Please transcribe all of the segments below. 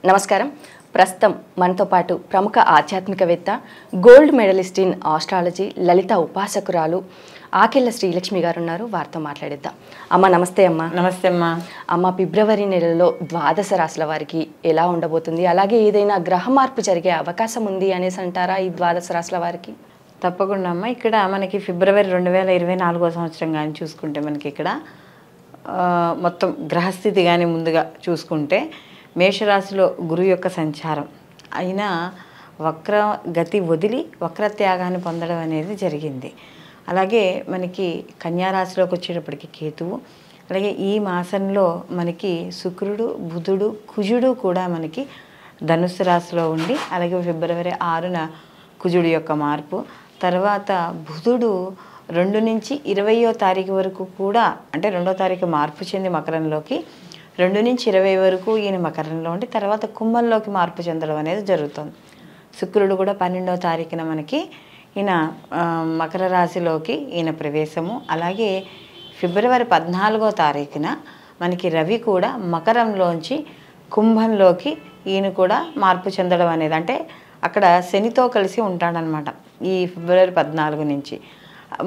నమస్కారం. ప్రస్తుతం మనతో పాటు ప్రముఖ ఆధ్యాత్మికవేత్త, గోల్డ్ మెడలిస్ట్ ఇన్ ఆస్ట్రాలజీ, లలిత ఉపాసకురాలు ఆకెళ్ల శ్రీలక్ష్మి గారు ఉన్నారు. వారితో మాట్లాడిద్దాం. అమ్మ నమస్తే. అమ్మ నమస్తే అమ్మా. అమ్మ, ఫిబ్రవరి నెలలో ద్వాదశ రాశుల వారికి ఎలా ఉండబోతుంది? అలాగే ఏదైనా గ్రహ మార్పు జరిగే అవకాశం ఉంది అనేసి అంటారా ఈ ద్వాదశ రాశుల వారికి? తప్పకుండా అమ్మ. ఇక్కడ మనకి ఫిబ్రవరి 2024 సంవత్సరం కానీ చూసుకుంటే మనకి ఇక్కడ మొత్తం గ్రహస్థితి కానీ ముందుగా చూసుకుంటే మేషరాశిలో గురువు యొక్క సంచారం అయినా వక్ర గతి వదిలి వక్రత్యాగాన్ని పొందడం అనేది జరిగింది. అలాగే మనకి కన్యారాశిలోకి వచ్చేటప్పటికి కేతువు, అలాగే ఈ మాసంలో మనకి శుక్రుడు, బుధుడు, కుజుడు కూడా మనకి ధనుస్సు రాశిలో ఉండి, అలాగే ఫిబ్రవరి 6న కుజుడు యొక్క మార్పు, తర్వాత బుధుడు 2 నుంచి 20వ తారీఖు వరకు కూడా, అంటే 2వ తారీఖు మార్పు చెంది మకరంలోకి, 2 నుంచి 20 వరకు ఈయన మకరంలో ఉండి తర్వాత కుంభంలోకి మార్పు చెందడం అనేది జరుగుతుంది. శుక్రుడు కూడా 12వ తారీఖున మనకి ఈయన మకర రాశిలోకి ఈయన ప్రవేశము, అలాగే ఫిబ్రవరి 14వ తారీఖున మనకి రవి కూడా మకరంలోంచి కుంభంలోకి ఈయన కూడా మార్పు చెందడం అనేది, అంటే అక్కడ శనితో కలిసి ఉంటాడనమాట ఈ ఫిబ్రవరి 14 నుంచి.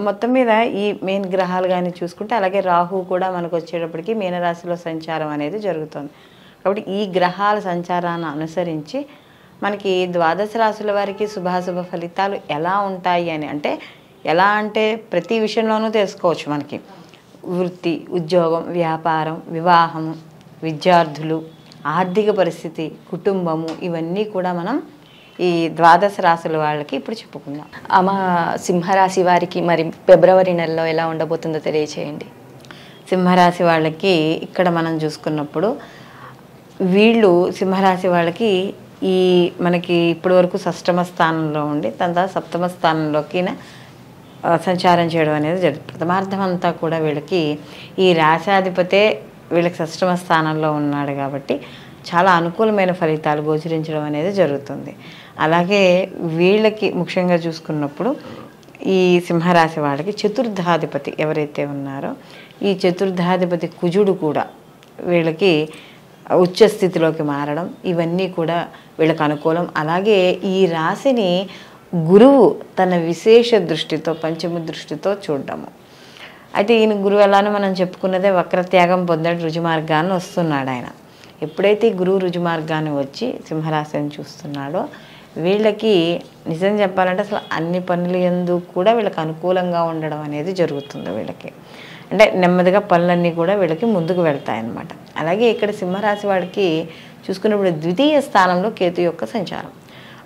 మొత్తం మీద ఈ మెయిన్ గ్రహాలు కానీ చూసుకుంటే, అలాగే రాహు కూడా మనకు వచ్చేటప్పటికి మీనరాశిలో సంచారం అనేది జరుగుతుంది. కాబట్టి ఈ గ్రహాల సంచారాన్ని అనుసరించి మనకి ద్వాదశ రాశుల వారికి శుభాశుభ ఫలితాలు ఎలా ఉంటాయి అని, అంటే ఎలా అంటే ప్రతి విషయంలోనూ తెలుసుకోవచ్చు. మనకి వృత్తి, ఉద్యోగం, వ్యాపారం, వివాహము, విద్యార్థులు, ఆర్థిక పరిస్థితి, కుటుంబము, ఇవన్నీ కూడా మనం ఈ ద్వాదశ రాశుల వాళ్ళకి ఇప్పుడు చెప్పుకుందాం. అమ్మ, సింహరాశి వారికి మరి ఫిబ్రవరి నెలలో ఎలా ఉండబోతుందో తెలియచేయండి. సింహరాశి వాళ్ళకి ఇక్కడ మనం చూసుకున్నప్పుడు వీళ్ళు సింహరాశి వాళ్ళకి ఈ మనకి ఇప్పటి వరకు షష్టమ స్థానంలో ఉండి తర్వాత సప్తమ స్థానంలోకి సంచారం చేయడం అనేది జరుగుతుంది. ప్రథమార్థం అంతా కూడా వీళ్ళకి ఈ రాశాధిపతే వీళ్ళకి షష్టమ స్థానంలో ఉన్నాడు కాబట్టి చాలా అనుకూలమైన ఫలితాలు గోచరించడం అనేది జరుగుతుంది. అలాగే వీళ్ళకి ముఖ్యంగా చూసుకున్నప్పుడు ఈ సింహరాశి వాళ్ళకి చతుర్థాధిపతి ఎవరైతే ఉన్నారో ఈ చతుర్థాధిపతి కుజుడు కూడా వీళ్ళకి ఉచ్చ స్థితిలోకి మారడం, ఇవన్నీ కూడా వీళ్ళకి అనుకూలం. అలాగే ఈ రాశిని గురువు తన విశేష దృష్టితో, పంచమ దృష్టితో చూడడము. అయితే ఈయన గురువు ఎలానో మనం చెప్పుకున్నదే వక్రత్యాగం పొందాడు, రుజుమార్గాన్ని వస్తున్నాడు ఆయన. ఎప్పుడైతే గురువు రుజుమార్గాన్ని వచ్చి సింహరాశిని చూస్తున్నాడో వీళ్ళకి నిజం చెప్పాలంటే అసలు అన్ని పనులు యందు కూడా వీళ్ళకి అనుకూలంగా ఉండడం అనేది జరుగుతుంది. వీళ్ళకి అంటే నెమ్మదిగా పనులన్నీ కూడా వీళ్ళకి ముందుకు వెళ్తాయన్నమాట. అలాగే ఇక్కడ సింహరాశి వాడికి చూసుకున్నప్పుడు ద్వితీయ స్థానంలో కేతు యొక్క సంచారం,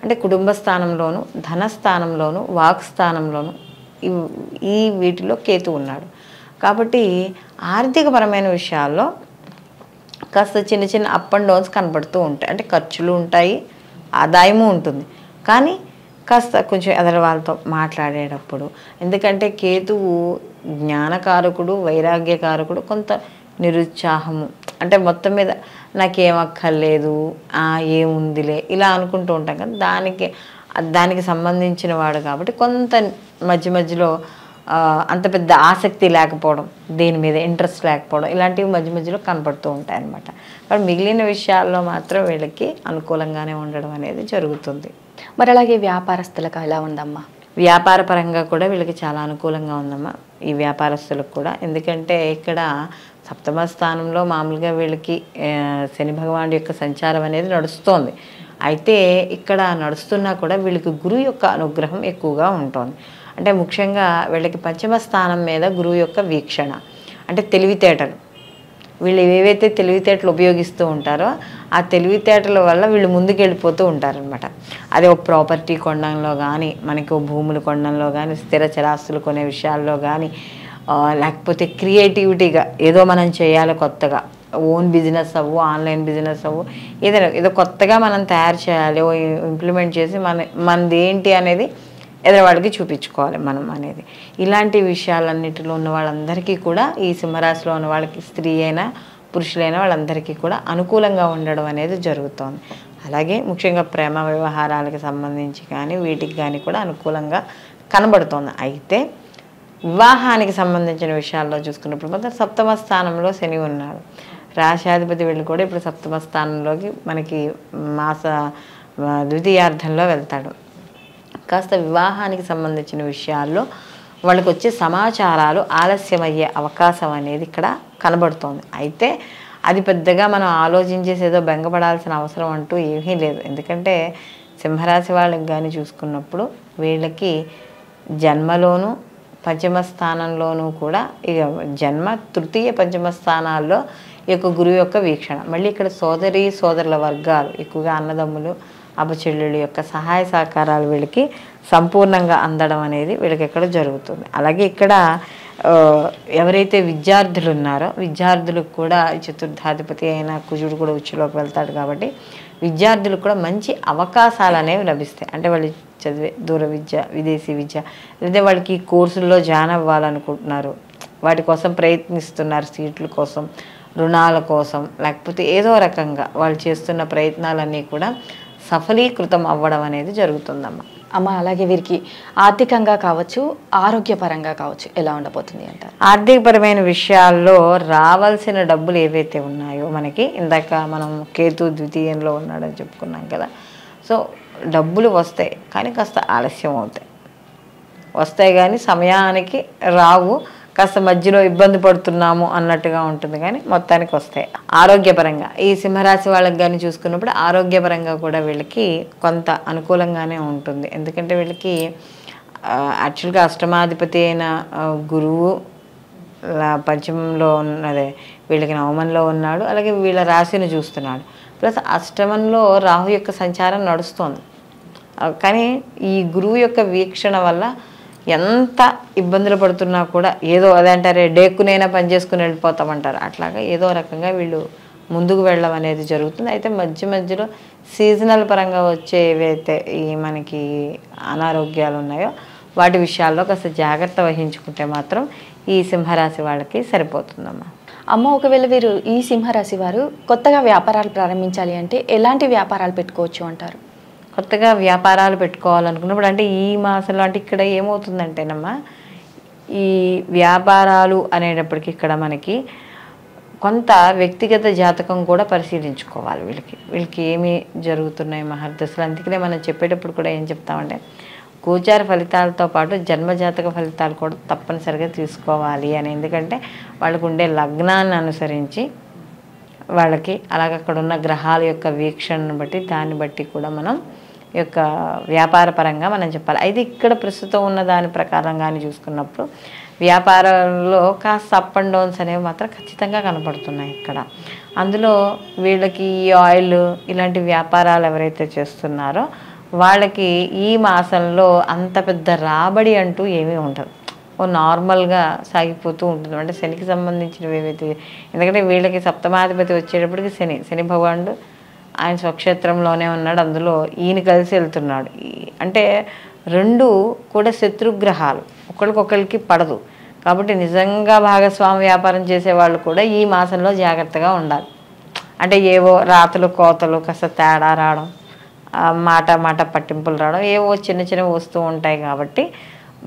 అంటే కుటుంబ స్థానంలోను, ధనస్థానంలోను, వాక్ స్థానంలోను ఈ వీటిలో కేతు ఉన్నాడు. కాబట్టి ఆర్థికపరమైన విషయాల్లో కాస్త చిన్న చిన్న అప్ అండ్ డౌన్స్ కనబడుతూ ఉంటాయి. అంటే ఖర్చులు ఉంటాయి, ఆదాయము ఉంటుంది, కానీ కాస్త కొంచెం ఎదర వాళ్ళతో మాట్లాడేటప్పుడు, ఎందుకంటే కేతువు జ్ఞానకారకుడు, వైరాగ్యకారకుడు, కొంత నిరుత్సాహము, అంటే మొత్తం మీద నాకేమక్కర్లేదు, ఏముందిలే ఇలా అనుకుంటూ ఉంటాం కదా, దానికి సంబంధించిన వాడు కాబట్టి కొంత మధ్య మధ్యలో అంత పెద్ద ఆసక్తి లేకపోవడం, దేని మీద ఇంట్రెస్ట్ లేకపోవడం, ఇలాంటివి మధ్య మధ్యలో కనపడుతూ ఉంటాయి అన్నమాట. కానీ మిగిలిన విషయాల్లో మాత్రం వీళ్ళకి అనుకూలంగానే ఉండడం అనేది జరుగుతుంది. మరి అలాగే వ్యాపారస్తులకు ఎలా ఉందమ్మా? వ్యాపార పరంగా కూడా వీళ్ళకి చాలా అనుకూలంగా ఉందమ్మా ఈ వ్యాపారస్తులకు కూడా. ఎందుకంటే ఇక్కడ సప్తమ స్థానంలో మామూలుగా వీళ్ళకి శని భగవానుడి యొక్క సంచారం అనేది నడుస్తోంది. అయితే ఇక్కడ నడుస్తున్నా కూడా వీళ్ళకి గురువు యొక్క అనుగ్రహం ఎక్కువగా ఉంటుంది. అంటే ముఖ్యంగా వీళ్ళకి పంచమ స్థానం మీద గురువు యొక్క వీక్షణ, అంటే తెలివితేటలు, వీళ్ళు ఏవైతే తెలివితేటలు ఉపయోగిస్తూ ఉంటారో ఆ తెలివితేటల వల్ల వీళ్ళు ముందుకు వెళ్ళిపోతూ ఉంటారనమాట. అదే ఒక ప్రాపర్టీ కొనడంలో కానీ, మనకి ఓ భూములు కొనడంలో కానీ, స్థిర చరాస్తులు కొనే విషయాల్లో కానీ, లేకపోతే క్రియేటివిటీగా ఏదో మనం చేయాలి కొత్తగా, ఓన్ బిజినెస్ అవ్వు, ఆన్లైన్ బిజినెస్ అవ్వు, ఏదో కొత్తగా మనం తయారు చేయాలి, ఇంప్లిమెంట్ చేసి మనది ఏంటి అనేది ఎదురువాళ్ళకి చూపించుకోవాలి మనం అనేది. ఇలాంటి విషయాలన్నిటిలో ఉన్న వాళ్ళందరికీ కూడా ఈ సింహరాశిలో ఉన్న వాళ్ళకి, స్త్రీ అయినా పురుషులైనా వాళ్ళందరికీ కూడా అనుకూలంగా ఉండడం అనేది జరుగుతుంది. అలాగే ముఖ్యంగా ప్రేమ వ్యవహారాలకు సంబంధించి కానీ వీటికి కానీ కూడా అనుకూలంగా కనబడుతోంది. అయితే వివాహానికి సంబంధించిన విషయాల్లో చూసుకున్నప్పుడు మాత్రం సప్తమ స్థానంలో శని ఉన్నాడు, రాశాధిపతి వీళ్ళు కూడా ఇప్పుడు సప్తమ స్థానంలోకి మనకి మాస ద్వితీయార్థంలో వెళ్తాడు. కాస్త వివాహానికి సంబంధించిన విషయాల్లో వాళ్ళకి వచ్చే సమాచారాలు ఆలస్యమయ్యే అవకాశం అనేది ఇక్కడ కనబడుతోంది. అయితే అది పెద్దగా మనం ఆలోచించేసి ఏదో బెంగపడాల్సిన అవసరం అంటూ ఏమీ లేదు. ఎందుకంటే సింహరాశి వాళ్ళకి కానీ చూసుకున్నప్పుడు వీళ్ళకి జన్మలోనూ పంచమ స్థానంలోనూ కూడా ఇక జన్మ తృతీయ పంచమ స్థానాల్లో ఈ యొక్క గురువు యొక్క వీక్షణ, మళ్ళీ ఇక్కడ సోదరుల వర్గాలు ఎక్కువగా అన్నదమ్ములు అపచెల్లెళ్ళ యొక్క సహాయ సహకారాలు వీళ్ళకి సంపూర్ణంగా అందడం అనేది వీళ్ళకి ఇక్కడ జరుగుతుంది. అలాగే ఇక్కడ ఎవరైతే విద్యార్థులు ఉన్నారో విద్యార్థులకు కూడా చతుర్థాధిపతి అయిన కుజుడు కూడా ఉచ్చులోకి వెళ్తాడు కాబట్టి విద్యార్థులకు కూడా మంచి అవకాశాలు అనేవి లభిస్తాయి. అంటే వాళ్ళు చదివే దూర విద్య, విదేశీ విద్య, లేదా వాళ్ళకి ఈ కోర్సుల్లో జాయిన్ అవ్వాలనుకుంటున్నారు, వాటి కోసం ప్రయత్నిస్తున్నారు, సీట్ల కోసం, రుణాల కోసం, లేకపోతే ఏదో రకంగా వాళ్ళు చేస్తున్న ప్రయత్నాలన్నీ కూడా సఫలీకృతం అవ్వడం అనేది జరుగుతుందమ్మా. అమ్మ, అలాగే వీరికి ఆర్థికంగా కావచ్చు, ఆరోగ్యపరంగా కావచ్చు, ఎలా ఉండబోతుంది అంటారు? ఆర్థికపరమైన విషయాల్లో రావాల్సిన డబ్బులు ఏవైతే ఉన్నాయో మనకి ఇందాక మనం కేతు ద్వితీయంలో ఉన్నాడని చెప్పుకున్నాం కదా, సో డబ్బులు వస్తాయి కానీ కాస్త ఆలస్యం అవుతాయి. వస్తాయి కానీ సమయానికి రావు, కాస్త మధ్యలో ఇబ్బంది పడుతున్నాము అన్నట్టుగా ఉంటుంది కానీ మొత్తానికి వస్తాయి. ఆరోగ్యపరంగా ఈ సింహరాశి వాళ్ళకి కానీ చూసుకున్నప్పుడు ఆరోగ్యపరంగా కూడా వీళ్ళకి కొంత అనుకూలంగానే ఉంటుంది. ఎందుకంటే వీళ్ళకి యాక్చువల్గా అష్టమాధిపతి అయిన గురువు పంచమంలో ఉన్నదే వీళ్ళకి నవమంలో ఉన్నాడు, అలాగే వీళ్ళ రాశిని చూస్తున్నాడు, ప్లస్ అష్టమంలో రాహు యొక్క సంచారం నడుస్తోంది. కానీ ఈ గురువు యొక్క వీక్షణ వల్ల ఎంత ఇబ్బందులు పడుతున్నా కూడా ఏదో అదంటారే డేక్కునైనా పని చేసుకుని వెళ్ళిపోతామంటారు, అట్లాగా ఏదో రకంగా వీళ్ళు ముందుకు వెళ్ళడం అనేది జరుగుతుంది. అయితే మధ్య మధ్యలో సీజనల్ పరంగా వచ్చే ఏవైతే ఈ మనకి అనారోగ్యాలు ఉన్నాయో వాటి విషయాల్లో కాస్త జాగ్రత్త వహించుకుంటే మాత్రం ఈ సింహరాశి వాళ్ళకి సరిపోతుందమ్మా. అమ్మ, ఒకవేళ వీరు ఈ సింహరాశి వారు కొత్తగా వ్యాపారాలు ప్రారంభించాలి అంటే ఎలాంటి వ్యాపారాలు పెట్టుకోవచ్చు అంటారు? కొత్తగా వ్యాపారాలు పెట్టుకోవాలనుకున్నప్పుడు అంటే ఈ మాసంలో అంటే ఇక్కడ ఏమవుతుందంటేనమ్మా, ఈ వ్యాపారాలు అనేటప్పటికి ఇక్కడ మనకి కొంత వ్యక్తిగత జాతకం కూడా పరిశీలించుకోవాలి. వీళ్ళకి ఏమి జరుగుతున్నాయి మహర్దశలు. అందుకనే మనం చెప్పేటప్పుడు కూడా ఏం చెప్తామంటే గోచార ఫలితాలతో పాటు జన్మజాతక ఫలితాలు కూడా తప్పనిసరిగా తీసుకోవాలి అని. ఎందుకంటే వాళ్ళకు ఉండే లగ్నాన్ని అనుసరించి వాళ్ళకి అలాగ అక్కడ ఉన్న గ్రహాల యొక్క వీక్షణను బట్టి దాన్ని బట్టి కూడా మనం ఈ యొక్క వ్యాపార పరంగా మనం చెప్పాలి. అయితే ఇక్కడ ప్రస్తుతం ఉన్న దాని ప్రకారంగానే చూసుకున్నప్పుడు వ్యాపారంలో కాస్త అప్ అండ్ డౌన్స్ అనేవి మాత్రం ఖచ్చితంగా కనపడుతున్నాయి ఇక్కడ. అందులో వీళ్ళకి ఈ ఆయిల్ ఇలాంటి వ్యాపారాలు ఎవరైతే చేస్తున్నారో వాళ్ళకి ఈ మాసంలో అంత పెద్ద రాబడి అంటూ ఏమీ ఉండదు, ఓ నార్మల్గా సాగిపోతూ ఉంటుంది. అంటే శనికి సంబంధించినవి ఏవైతే, ఎందుకంటే వీళ్ళకి సప్తమాధిపతి వచ్చేటప్పటికి శని భగవానుడు ఆయన స్వక్షేత్రంలోనే ఉన్నాడు, అందులో ఈయన కలిసి వెళ్తున్నాడు. అంటే రెండు కూడా శత్రుగ్రహాలు, ఒకరికొకరికి పడదు కాబట్టి నిజంగా భాగస్వామి వ్యాపారం చేసేవాళ్ళు కూడా ఈ మాసంలో జాగ్రత్తగా ఉండాలి. అంటే ఏవో రాతలు కోతలు కాస్త తేడా రావడం, మాట పట్టింపులు రావడం, ఏవో చిన్న చిన్నవి వస్తూ ఉంటాయి కాబట్టి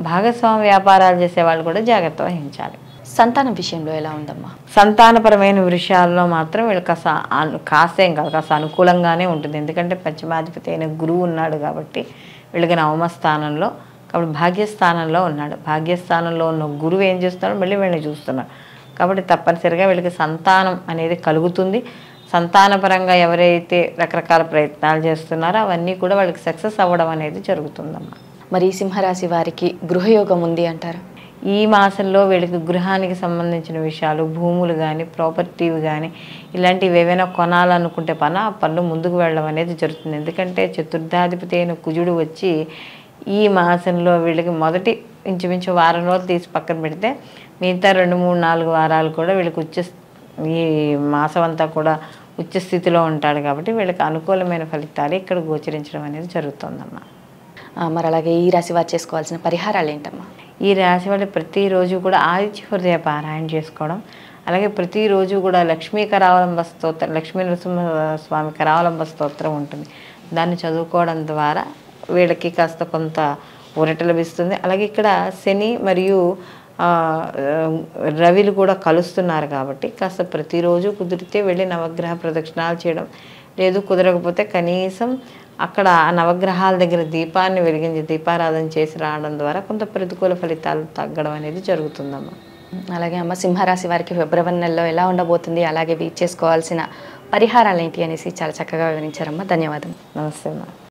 భాగస్వామి వ్యాపారాలు చేసే వాళ్ళు కూడా జాగ్రత్త వహించాలి. సంతానం విషయంలో ఎలా ఉందమ్మా? సంతానపరమైన విషయాల్లో మాత్రం వీళ్ళు కాసేం కాదు, కాస్త అనుకూలంగానే ఉంటుంది. ఎందుకంటే పంచమాధిపతి అయిన గురువు ఉన్నాడు కాబట్టి వీళ్ళకి నవమ స్థానంలో, కాబట్టి భాగ్యస్థానంలో ఉన్నాడు. భాగ్యస్థానంలో ఉన్న గురువు ఏం చేస్తున్నాడు, మళ్ళీ వీళ్ళని చూస్తున్నాడు కాబట్టి తప్పనిసరిగా వీళ్ళకి సంతానం అనేది కలుగుతుంది. సంతానపరంగా ఎవరైతే రకరకాల ప్రయత్నాలు చేస్తున్నారో అవన్నీ కూడా వాళ్ళకి సక్సెస్ అవ్వడం అనేది జరుగుతుందమ్మా. మరి ఈ సింహరాశి వారికి గృహయోగం ఉంది అంటారు? ఈ మాసంలో వీళ్ళకి గృహానికి సంబంధించిన విషయాలు, భూములు కానీ ప్రాపర్టీవి కానీ ఇలాంటివి ఏవైనా కొనాలనుకుంటే ఆ పనులు ముందుకు వెళ్ళడం అనేది జరుగుతుంది. ఎందుకంటే చతుర్థాధిపతి అయిన కుజుడు వచ్చి ఈ మాసంలో వీళ్ళకి మొదటి ఇంచుమించు వారం రోజులు తీసి పక్కన పెడితే మిగతా 2, 3, 4 వారాలు కూడా వీళ్ళకి ఈ మాసం అంతా కూడా ఉచ్చ స్థితిలో ఉంటాడు కాబట్టి వీళ్ళకి అనుకూలమైన ఫలితాలు ఇక్కడ గోచరించడం అనేది జరుగుతుందమ్మా. మరి అలాగే ఈ రాశి వారు చేసుకోవాల్సిన పరిహారాలు ఏంటమ్మా? ఈ రాశి వాళ్ళు ప్రతిరోజు కూడా ఆదిత్య హృదయ పారాయణ చేసుకోవడం, అలాగే ప్రతిరోజు కూడా లక్ష్మీ కరావలంబ స్తోత్రం, లక్ష్మీ నరసింహస్వామి కరావలంబ స్తోత్రం ఉంటుంది, దాన్ని చదువుకోవడం ద్వారా వీళ్ళకి కాస్త కొంత ఊరట లభిస్తుంది. అలాగే ఇక్కడ శని మరియు రవిలు కూడా కలుస్తున్నారు కాబట్టి కాస్త ప్రతిరోజు కుదిరితే వెళ్ళి నవగ్రహ ప్రదక్షిణాలు చేయడం, లేదు కుదరకపోతే కనీసం అక్కడ ఆ నవగ్రహాల దగ్గర దీపాన్ని వెలిగించి దీపారాధన చేసి రావడం ద్వారా కొంత ప్రతికూల ఫలితాలు తగ్గడం అనేది జరుగుతుందమ్మా. అలాగే అమ్మ, సింహరాశి వారికి ఫిబ్రవరి నెలలో ఎలా ఉండబోతుంది, అలాగే వీట్ చేసుకోవాల్సిన పరిహారాలు ఏంటి అనేసి చాలా చక్కగా వివరించారమ్మా. ధన్యవాదం. నమస్తే అమ్మా.